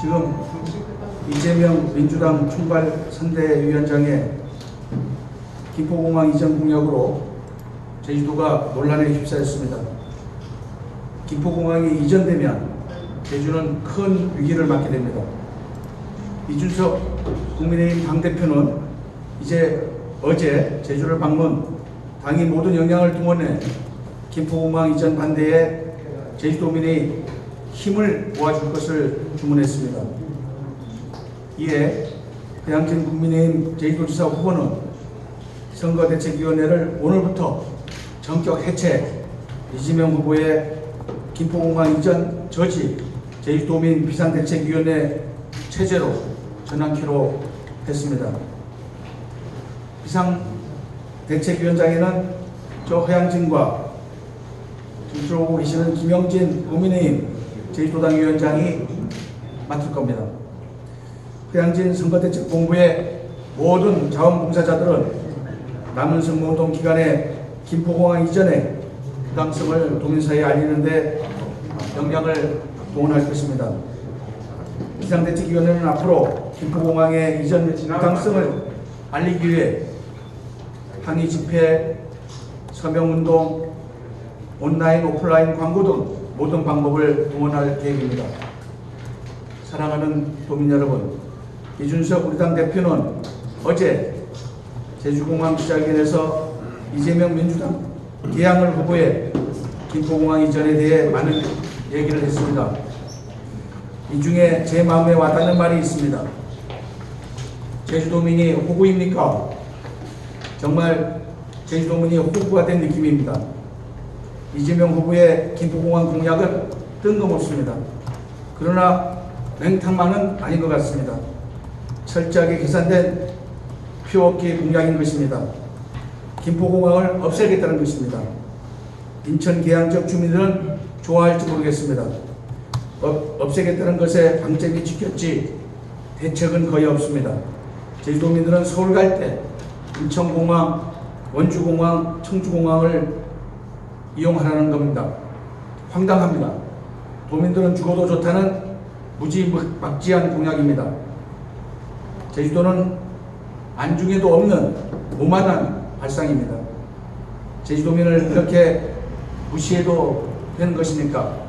지금 이재명 민주당 총괄 선대위원장의 김포공항 이전 공약으로 제주도가 논란에 휩싸였습니다. 김포공항이 이전되면 제주는 큰 위기를 맞게 됩니다. 이준석 국민의힘 당대표는 어제 제주를 방문, 당이 모든 역량을 동원해 김포공항 이전 반대에 제주도민의 힘을 모아줄 것을 주문했습니다. 이에 배양진 국민의힘 제주도지사 후보는 선거대책위원회를 오늘부터 전격 해체, 이재명 후보의 김포공항 이전 저지 제주도민 비상대책위원회 체제로 전환키로 했습니다. 비상대책위원장에는 저 허양진과 지금 오고 계시는 김영진 국민의힘 제주도당 위원장이 맡을 겁니다. 허양진 선거대책본부의 모든 자원봉사자들은 남은 선거운동 기간에 김포공항 이전의 부당성을 도민사회에 알리는 데 역량을 동원할 것입니다. 비상대책위원회는 앞으로 김포공항의 이전 부당성을 알리기 위해 항의 집회, 서명운동, 온라인, 오프라인 광고 등 모든 방법을 동원할 계획입니다. 사랑하는 도민 여러분, 이준석 우리 당 대표는 어제 제주공항 기자회견에서 이재명 민주당 계양을 후보에 김포공항 이전에 대해 많은 얘기를 했습니다. 이 중에 제 마음에 와닿는 말이 있습니다. 제주도민이 호구입니까? 정말 제주도민이 호구가 된 느낌입니다. 이재명 후보의 김포공항 공약은 뜬금없습니다. 그러나 맹탕만은 아닌 것 같습니다. 철저하게 계산된 표어기 공약인 것입니다. 김포공항을 없애겠다는 것입니다. 인천 계양 지역 주민들은 좋아할지 모르겠습니다. 없애겠다는 것에 방점이 찍혔지 대책은 거의 없습니다. 제주도민들은 서울 갈 때 인천공항, 원주공항, 청주공항을 이용하라는 겁니다. 황당합니다. 도민들은 죽어도 좋다는 무지막지한 공약입니다. 제주도는 안중에도 없는 오만한 발상입니다. 제주도민을 이렇게 무시해도 되는 것입니까?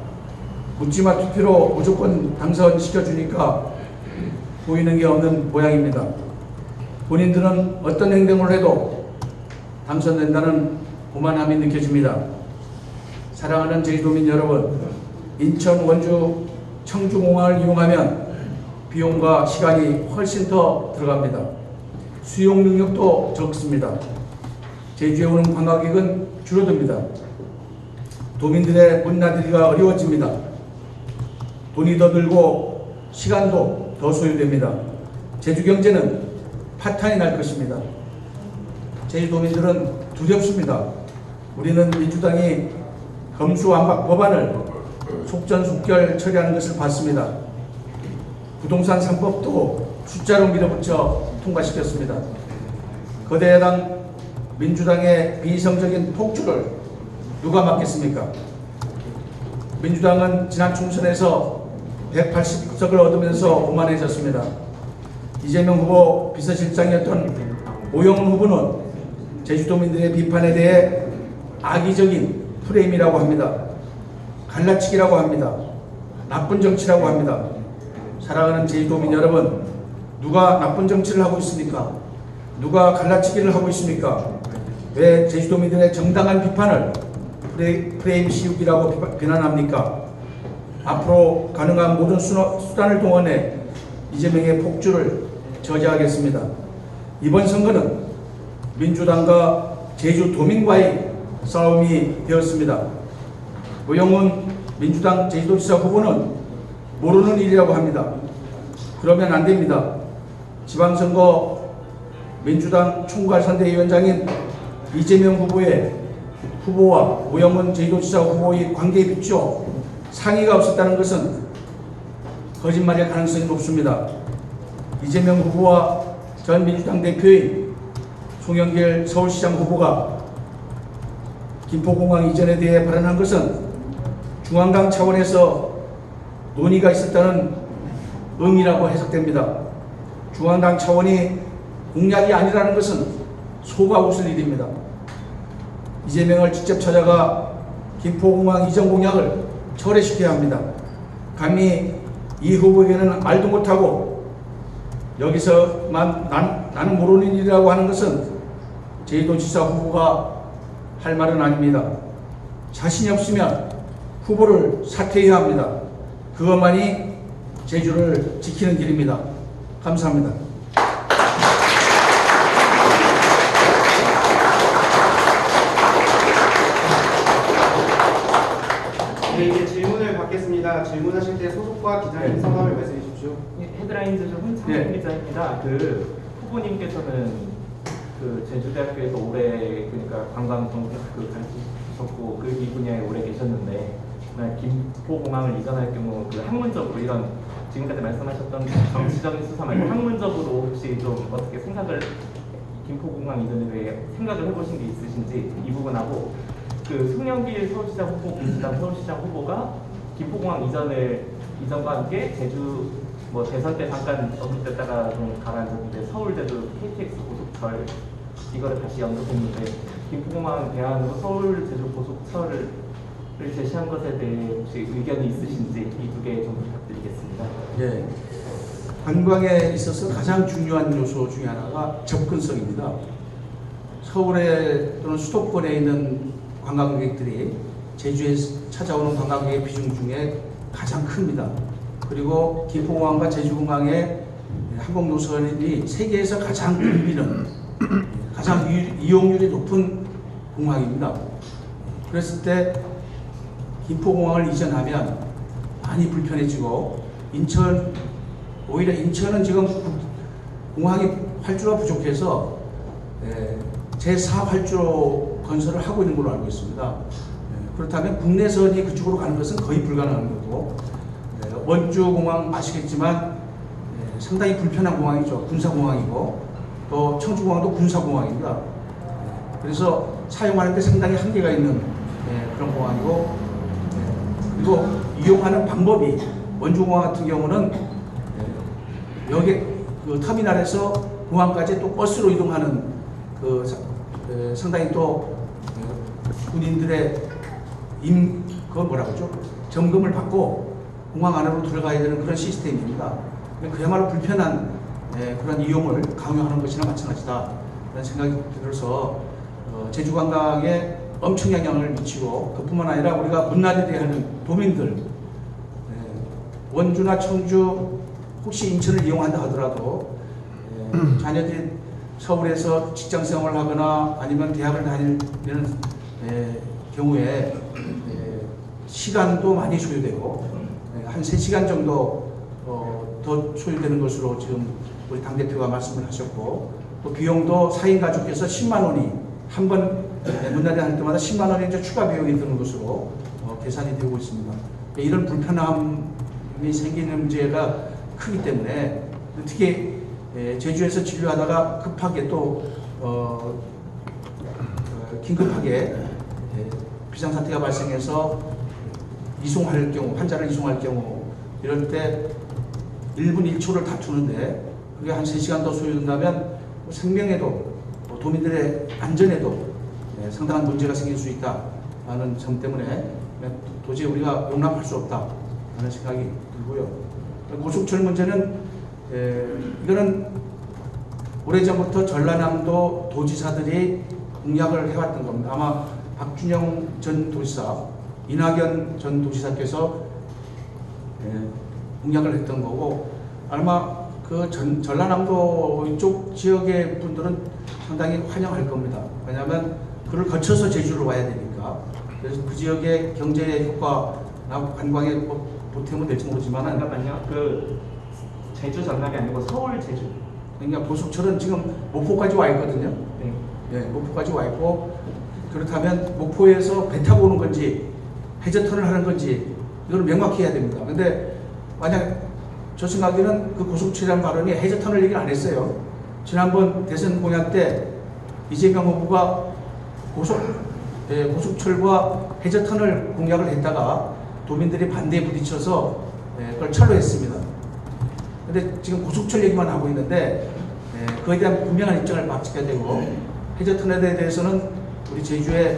묻지마 투표로 무조건 당선시켜주니까 보이는 게 없는 모양입니다. 본인들은 어떤 행동을 해도 당선된다는 오만함이 느껴집니다. 사랑하는 제주도민 여러분, 인천, 원주, 청주공항을 이용하면 비용과 시간이 훨씬 더 들어갑니다. 수용 능력도 적습니다. 제주에 오는 관광객은 줄어듭니다. 도민들의 문나들이가 어려워집니다. 돈이 더 들고 시간도 더 소요됩니다. 제주 경제는 파탄이 날 것입니다. 제주도민들은 두렵습니다. 우리는 민주당이 검수완박 법안을 속전속결 처리하는 것을 봤습니다. 부동산 3법도 숫자로 밀어붙여 통과시켰습니다. 거대 야당 민주당의 비이성적인 폭주를 누가 막겠습니까? 민주당은 지난 총선에서 180석을 얻으면서 오만해졌습니다. 이재명 후보 비서실장이었던 오영훈 후보는 제주도민들의 비판에 대해 악의적인 프레임이라고 합니다. 갈라치기라고 합니다. 나쁜 정치라고 합니다. 사랑하는 제주도민 여러분, 누가 나쁜 정치를 하고 있습니까? 누가 갈라치기를 하고 있습니까? 왜 제주도민들의 정당한 비판을 프레임 씌우기라고 비난합니까? 앞으로 가능한 모든 수단을 동원해 이재명의 폭주를 저지하겠습니다. 이번 선거는 민주당과 제주도민과의 싸움이 되었습니다. 오영훈 민주당 제주도지사 후보는 모르는 일이라고 합니다. 그러면 안 됩니다. 지방선거 민주당 총괄선대위원장인 이재명 후보의 후보와 오영훈 제주도지사 후보의 관계에 비추어 상의가 없었다는 것은 거짓말일 가능성이 높습니다. 이재명 후보와 전 민주당 대표인 송영길 서울시장 후보가 김포공항 이전에 대해 발언한 것은 중앙당 차원에서 논의가 있었다는 응이라고 해석됩니다. 중앙당 차원이 공약이 아니라는 것은 소가 웃을 일입니다. 이재명을 직접 찾아가 김포공항 이전 공약을 철회시켜야 합니다. 감히 이 후보에게는 말도 못하고 여기서만 나는 모르는 일이라고 하는 것은 제2도지사 후보가 할 말은 아닙니다. 자신이 없으면 후보를 사퇴해야 합니다. 그것만이 제주를 지키는 길입니다. 감사합니다. 네, 이제 질문을 받겠습니다. 질문하실 때 소속과 기자님 성함을 말씀해 주십시오. 헤드라인즈 좀 홍창훈 기자입니다. 그 후보님께서는 그 제주대학교에서 오래 그러니까 관광 정책 가르치셨고 그 이 분야에 오래 계셨는데 만약 김포공항을 이전할 경우 그 학문적으로 이런 지금까지 말씀하셨던 정치적인 수사 말고 학문적으로 혹시 좀 어떻게 생각을 김포공항 이전에 대해 생각을 해보신 게 있으신지 이 부분하고 그 송영길 서울시장 후보 민주당 서울시장 후보가 김포공항 이전과 함께 제주 뭐 대선 때 잠깐 언급됐다가 좀 가라앉았는데 서울 제주 KTX 고속철 이거를 다시 언급했는데 김포공항 대안으로 서울 제주 고속철을 제시한 것에 대해 혹시 의견이 있으신지 이 두 개 좀 부탁드리겠습니다. 예, 관광에 있어서 가장 중요한 요소 중에 하나가 접근성입니다. 서울에 또는 수도권에 있는 관광객들이 제주에 찾아오는 관광객의 비중 중에 가장 큽니다. 그리고 김포공항과 제주공항의 항공 노선이 세계에서 가장 붐비는 가장 이용률이 높은 공항입니다. 그랬을 때 김포공항을 이전하면 많이 불편해지고 오히려 인천은 지금 공항이 활주로가 부족해서 제4 활주로 건설을 하고 있는 걸로 알고 있습니다. 그렇다면 국내선이 그쪽으로 가는 것은 거의 불가능한 거고 원주공항 아시겠지만 상당히 불편한 공항이죠. 군사공항이고 또 청주공항도 군사공항입니다. 그래서 사용하는데 상당히 한계가 있는 그런 공항이고 그리고 이용하는 방법이 원주공항 같은 경우는 여기 그 터미널에서 공항까지 또 버스로 이동하는 상당히 또 군인들의 그건 뭐라고 하죠? 점검을 받고 공항 안으로 들어가야 되는 그런 시스템입니다. 그야말로 불편한 그런 이용을 강요하는 것이나 마찬가지다. 그런 생각이 들어서 제주관광에 엄청 영향을 미치고 그뿐만 아니라 우리가 문화재에 하는 도민들 원주나 청주 혹시 인천을 이용한다 하더라도 자녀들이 서울에서 직장생활을 하거나 아니면 대학을 다니는 경우에 시간도 많이 소요되고 한 3시간 정도 더 소요되는 것으로 지금 우리 당대표가 말씀을 하셨고 또 비용도 4인 가족께서 10만 원이 한 번 문화재 할 때마다 10만 원이 이제 추가 비용이 드는 것으로 계산이 되고 있습니다. 이런 불편함이 생기는 문제가 크기 때문에 특히 제주에서 진료하다가 급하게 또 긴급하게 비상사태가 발생해서 이송할 경우 환자를 이송할 경우 이럴 때 1분 1초를 다투는데 그게 한 3시간 더 소요된다면 생명에도 도민들의 안전에도 상당한 문제가 생길 수 있다는 점 때문에 도저히 우리가 용납할 수 없다는 생각이 들고요. 고속철 문제는 이거는 오래전부터 전라남도 도지사들이 공약을 해왔던 겁니다. 아마 박준영 전 도지사, 이낙연 전 도지사께서 공약을 했던 거고 아마 그 전라남도 이쪽 지역의 분들은 상당히 환영할 겁니다. 왜냐하면 그를 거쳐서 제주로 와야 되니까. 그래서 그 지역의 경제 효과나 관광에 보탬은 될지 모르지만은 잠깐만요. 그 제주 전남이 아니고 서울 제주. 그러니까 고속철은 지금 목포까지 와 있거든요. 네. 예, 목포까지 와 있고 그렇다면 목포에서 배 타고 오는 건지 해저턴을 하는 건지 이걸 명확히 해야 됩니다. 근데 만약 저 생각에는 그 고속철이라는 발언이 해저턴을 얘기를 안 했어요. 지난번 대선 공약 때 이재명 후보가 고속철과 해저턴을 공약을 했다가 도민들이 반대에 부딪혀서 그걸 철회했습니다. 근데 지금 고속철 얘기만 하고 있는데 그에 대한 분명한 입장을 밝혀야 되고 해저 터널에 대해서는 우리 제주의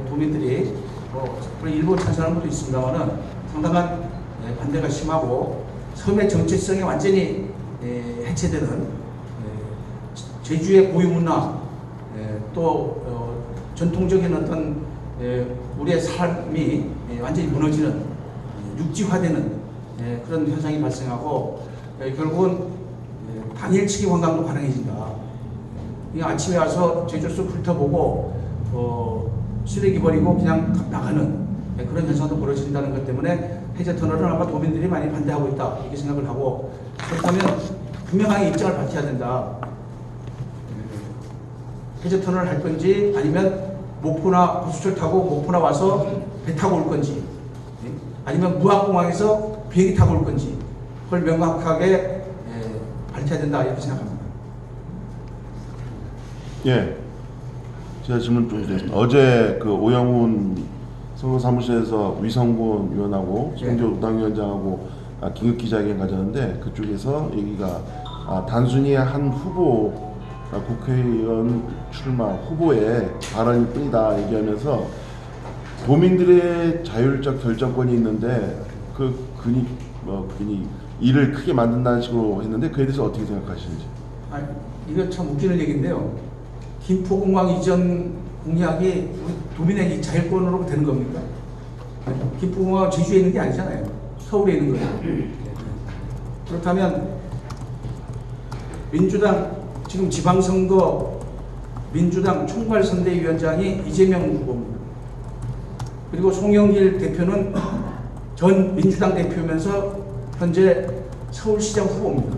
도민들이 물론 일부 찬성하는 것도 있습니다만은 상당한 반대가 심하고 섬의 정체성이 완전히 해체되는 제주의 고유 문화 또 전통적인 어떤 우리의 삶이 완전히 무너지는 육지화되는 그런 현상이 발생하고 결국은 당일치기 관광도 가능해진다. 그냥 아침에 와서 제주도 훑어보고 쓰레기 버리고 그냥 나가는 그런 현상도 벌어진다는 것 때문에 해저 터널은 아마 도민들이 많이 반대하고 있다 이렇게 생각을 하고 그렇다면 분명하게 입장을 밝혀야 된다. 해저 터널을 할 건지 아니면 목포나 고속철 타고 목포나 와서 배 타고 올 건지 아니면 무안공항에서 비행기 타고 올 건지 그걸 명확하게 밝혀야 된다 이렇게 생각합니다. 예, 제가 질문 좀 드리겠습니다. 어제 그 오영훈 선거사무실에서 위성군 의원하고 송조 우당위원장하고 긴급 기자회견 가졌는데 그쪽에서 얘기가 단순히 한 후보 국회의원 출마 후보의 발언일 뿐이다 얘기하면서 도민들의 자율적 결정권이 있는데 그분이 일을 크게 만든다는 식으로 했는데 그에 대해서 어떻게 생각하시는지? 이거 참 웃기는 얘기인데요. 김포공항 이전 공약이 우리 도민의 자율권으로 되는 겁니까? 김포공항 제주에 있는 게 아니잖아요. 서울에 있는 거예요. 그렇다면 민주당 지금 지방선거 민주당 총괄선대위원장이 이재명 후보입니다. 그리고 송영길 대표는 전 민주당 대표면서 현재 서울시장 후보입니다.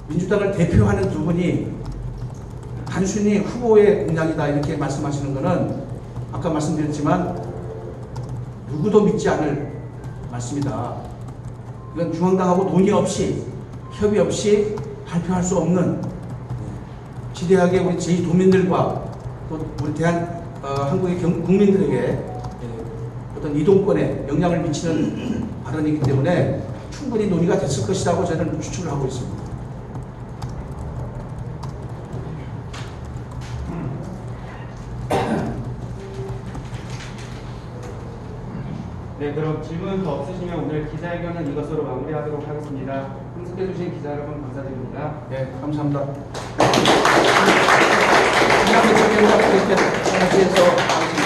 민주당을 대표하는 두 분이 단순히 후보의 공약이다 이렇게 말씀하시는 것은 아까 말씀드렸지만 누구도 믿지 않을 말씀이다. 이건 중앙당하고 논의 없이 협의 없이 발표할 수 없는 지대하게 우리 제2도민들과 또 우리 한국의 국민들에게 어떤 이동권에 영향을 미치는 발언이기 때문에 충분히 논의가 됐을 것이라고 저는 추측을 하고 있습니다. 네, 그럼 질문 더 없으시면 오늘 기자회견은 이것으로 마무리하도록 하겠습니다. 참석해주신 기자 여러분 감사드립니다. 네, 감사합니다. 지난번 저희가 그렇게 에서